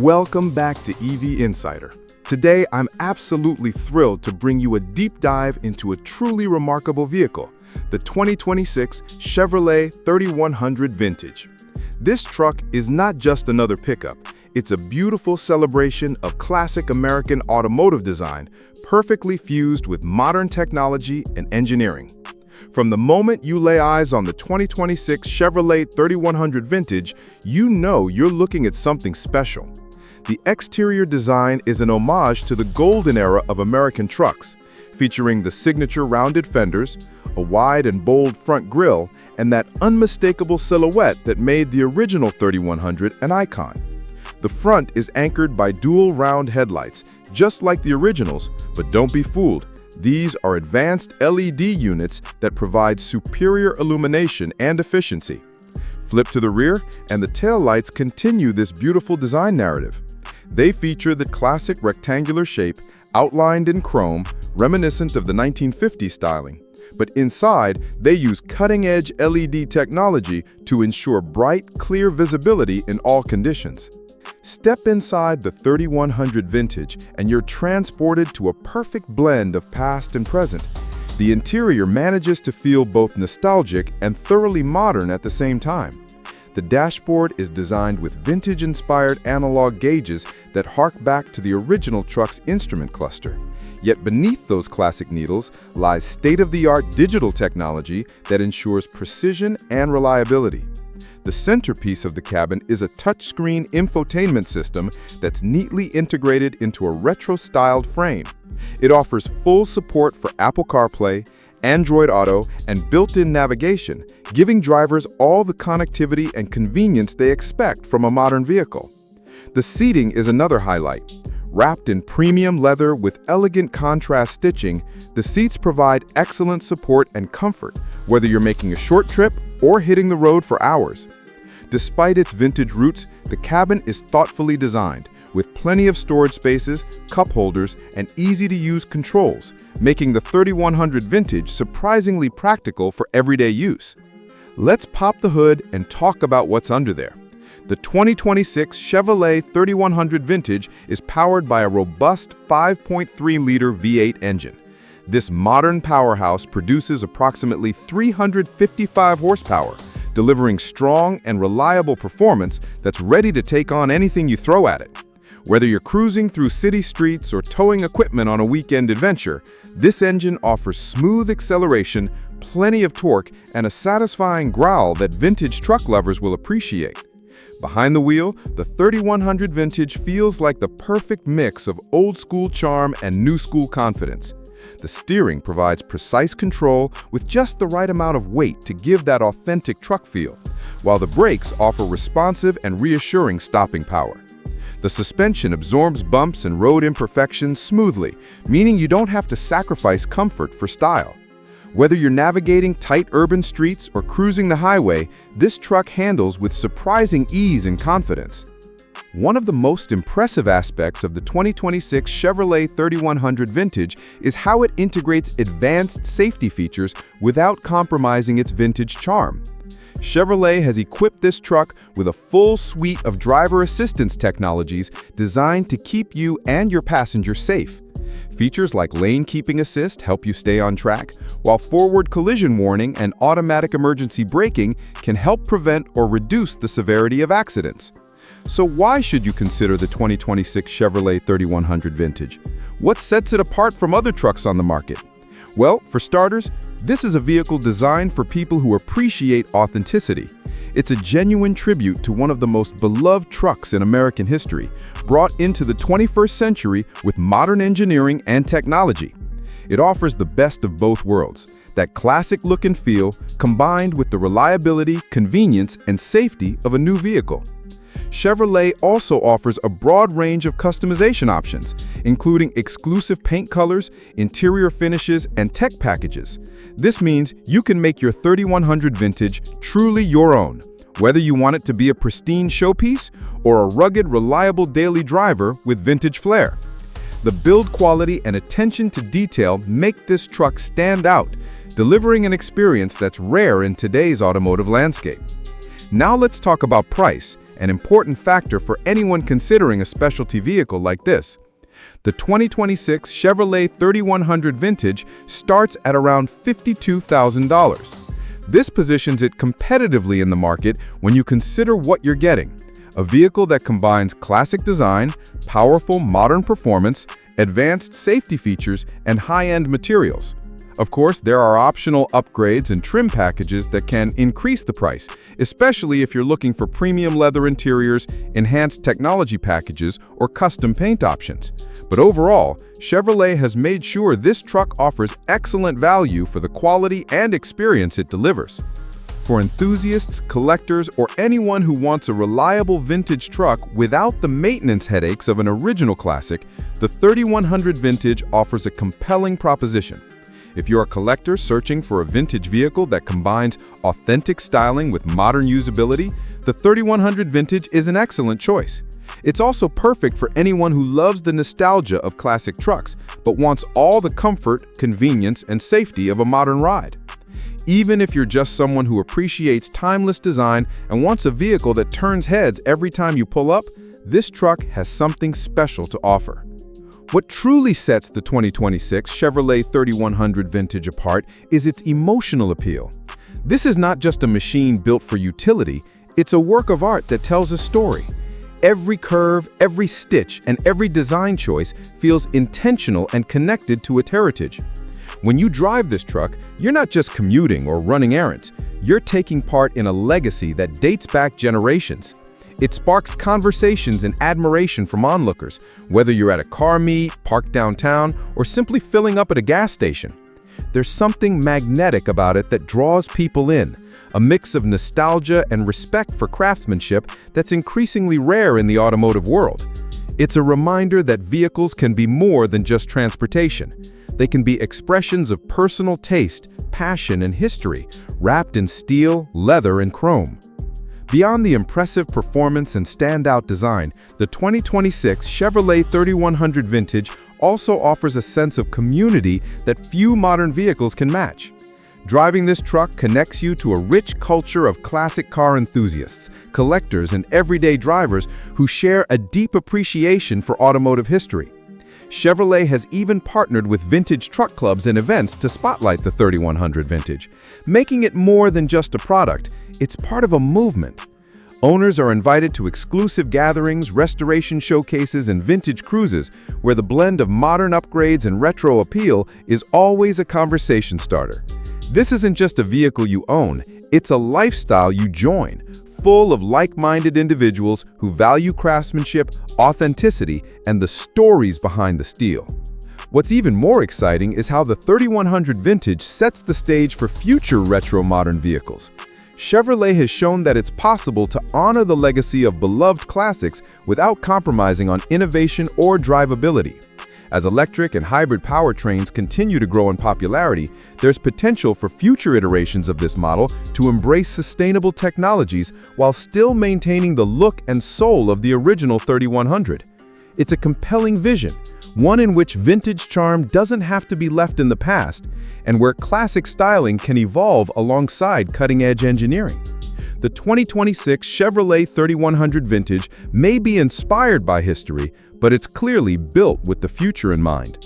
Welcome back to EV Insider. Today, I'm absolutely thrilled to bring you a deep dive into a truly remarkable vehicle, the 2026 Chevrolet 3100 Vintage. This truck is not just another pickup. It's a beautiful celebration of classic American automotive design, perfectly fused with modern technology and engineering. From the moment you lay eyes on the 2026 Chevrolet 3100 Vintage, you know you're looking at something special. The exterior design is an homage to the golden era of American trucks, featuring the signature rounded fenders, a wide and bold front grille, and that unmistakable silhouette that made the original 3100 an icon. The front is anchored by dual round headlights, just like the originals, but don't be fooled. These are advanced LED units that provide superior illumination and efficiency. Flip to the rear, and the taillights continue this beautiful design narrative. They feature the classic rectangular shape, outlined in chrome, reminiscent of the 1950s styling. But inside, they use cutting-edge LED technology to ensure bright, clear visibility in all conditions. Step inside the 3100 Vintage, and you're transported to a perfect blend of past and present. The interior manages to feel both nostalgic and thoroughly modern at the same time. The dashboard is designed with vintage-inspired analog gauges that hark back to the original truck's instrument cluster. Yet beneath those classic needles lies state-of-the-art digital technology that ensures precision and reliability. The centerpiece of the cabin is a touchscreen infotainment system that's neatly integrated into a retro-styled frame. It offers full support for Apple CarPlay, Android Auto, and built-in navigation, giving drivers all the connectivity and convenience they expect from a modern vehicle. The seating is another highlight. Wrapped in premium leather with elegant contrast stitching, the seats provide excellent support and comfort, whether you're making a short trip or hitting the road for hours. Despite its vintage roots, the cabin is thoughtfully designed, with plenty of storage spaces, cup holders, and easy-to-use controls, making the 3100 Vintage surprisingly practical for everyday use. Let's pop the hood and talk about what's under there. The 2026 Chevrolet 3100 Vintage is powered by a robust 5.3-liter V8 engine. This modern powerhouse produces approximately 355 horsepower, delivering strong and reliable performance that's ready to take on anything you throw at it. Whether you're cruising through city streets or towing equipment on a weekend adventure, this engine offers smooth acceleration, plenty of torque, and a satisfying growl that vintage truck lovers will appreciate. Behind the wheel, the 3100 Vintage feels like the perfect mix of old-school charm and new-school confidence. The steering provides precise control with just the right amount of weight to give that authentic truck feel, while the brakes offer responsive and reassuring stopping power. The suspension absorbs bumps and road imperfections smoothly, meaning you don't have to sacrifice comfort for style. Whether you're navigating tight urban streets or cruising the highway, this truck handles with surprising ease and confidence. One of the most impressive aspects of the 2026 Chevrolet 3100 Vintage is how it integrates advanced safety features without compromising its vintage charm. Chevrolet has equipped this truck with a full suite of driver assistance technologies designed to keep you and your passengers safe. Features like lane keeping assist help you stay on track, while forward collision warning and automatic emergency braking can help prevent or reduce the severity of accidents. So why should you consider the 2026 Chevrolet 3100 Vintage? What sets it apart from other trucks on the market? Well, for starters, this is a vehicle designed for people who appreciate authenticity. It's a genuine tribute to one of the most beloved trucks in American history, brought into the 21st century with modern engineering and technology. It offers the best of both worlds, that classic look and feel, combined with the reliability, convenience, and safety of a new vehicle. Chevrolet also offers a broad range of customization options, including exclusive paint colors, interior finishes, and tech packages. This means you can make your 3100 Vintage truly your own, whether you want it to be a pristine showpiece or a rugged, reliable daily driver with vintage flair. The build quality and attention to detail make this truck stand out, delivering an experience that's rare in today's automotive landscape. Now let's talk about price an important factor for anyone considering a specialty vehicle like this. The 2026 Chevrolet 3100 Vintage starts at around $52,000. This positions it competitively in the market when you consider what you're getting: a vehicle that combines classic design, powerful modern performance, advanced safety features, and high-end materials. Of course, there are optional upgrades and trim packages that can increase the price, especially if you're looking for premium leather interiors, enhanced technology packages, or custom paint options. But overall, Chevrolet has made sure this truck offers excellent value for the quality and experience it delivers. For enthusiasts, collectors, or anyone who wants a reliable vintage truck without the maintenance headaches of an original classic, the 3100 Vintage offers a compelling proposition. If you're a collector searching for a vintage vehicle that combines authentic styling with modern usability, the 3100 Vintage is an excellent choice. It's also perfect for anyone who loves the nostalgia of classic trucks, but wants all the comfort, convenience, and safety of a modern ride. Even if you're just someone who appreciates timeless design and wants a vehicle that turns heads every time you pull up, this truck has something special to offer. What truly sets the 2026 Chevrolet 3100 Vintage apart is its emotional appeal. This is not just a machine built for utility, it's a work of art that tells a story. Every curve, every stitch, and every design choice feels intentional and connected to its heritage. When you drive this truck, you're not just commuting or running errands. You're taking part in a legacy that dates back generations. It sparks conversations and admiration from onlookers, whether you're at a car meet, parked downtown, or simply filling up at a gas station. There's something magnetic about it that draws people in, a mix of nostalgia and respect for craftsmanship that's increasingly rare in the automotive world. It's a reminder that vehicles can be more than just transportation. They can be expressions of personal taste, passion, and history, wrapped in steel, leather, and chrome. Beyond the impressive performance and standout design, the 2026 Chevrolet 3100 Vintage also offers a sense of community that few modern vehicles can match. Driving this truck connects you to a rich culture of classic car enthusiasts, collectors, and everyday drivers who share a deep appreciation for automotive history. Chevrolet has even partnered with vintage truck clubs and events to spotlight the 3100 Vintage, making it more than just a product. It's part of a movement. Owners are invited to exclusive gatherings, restoration showcases, and vintage cruises, where the blend of modern upgrades and retro appeal is always a conversation starter. This isn't just a vehicle you own, it's a lifestyle you join, full of like-minded individuals who value craftsmanship, authenticity, and the stories behind the steel. What's even more exciting is how the 3100 Vintage sets the stage for future retro modern vehicles. Chevrolet has shown that it's possible to honor the legacy of beloved classics without compromising on innovation or drivability. As electric and hybrid powertrains continue to grow in popularity, there's potential for future iterations of this model to embrace sustainable technologies while still maintaining the look and soul of the original 3100. It's a compelling vision, one in which vintage charm doesn't have to be left in the past, and where classic styling can evolve alongside cutting-edge engineering. The 2026 Chevrolet 3100 Vintage may be inspired by history, but it's clearly built with the future in mind.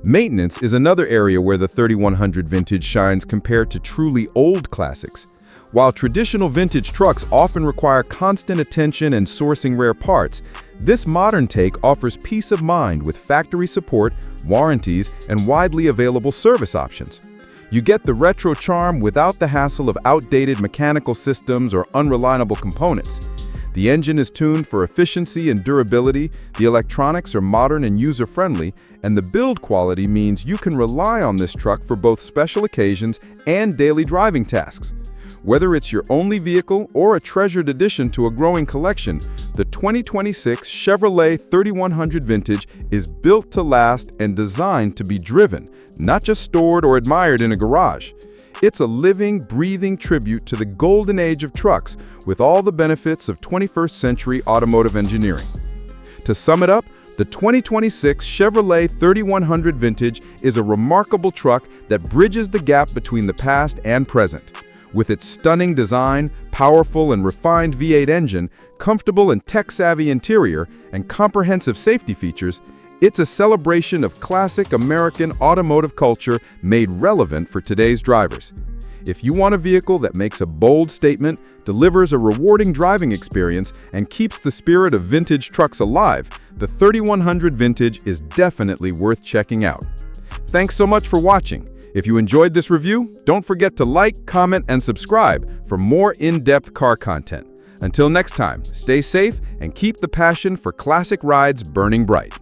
Maintenance is another area where the 3100 Vintage shines compared to truly old classics. While traditional vintage trucks often require constant attention and sourcing rare parts, this modern take offers peace of mind with factory support, warranties, and widely available service options. You get the retro charm without the hassle of outdated mechanical systems or unreliable components. The engine is tuned for efficiency and durability, the electronics are modern and user-friendly, and the build quality means you can rely on this truck for both special occasions and daily driving tasks. Whether it's your only vehicle or a treasured addition to a growing collection, the 2026 Chevrolet 3100 Vintage is built to last and designed to be driven, not just stored or admired in a garage. It's a living, breathing tribute to the golden age of trucks with all the benefits of 21st century automotive engineering. To sum it up, the 2026 Chevrolet 3100 Vintage is a remarkable truck that bridges the gap between the past and present. With its stunning design, powerful and refined V8 engine, comfortable and tech-savvy interior, and comprehensive safety features, it's a celebration of classic American automotive culture made relevant for today's drivers. If you want a vehicle that makes a bold statement, delivers a rewarding driving experience, and keeps the spirit of vintage trucks alive, the 3100 Vintage is definitely worth checking out. Thanks so much for watching. If you enjoyed this review, don't forget to like, comment, and subscribe for more in-depth car content. Until next time, stay safe and keep the passion for classic rides burning bright.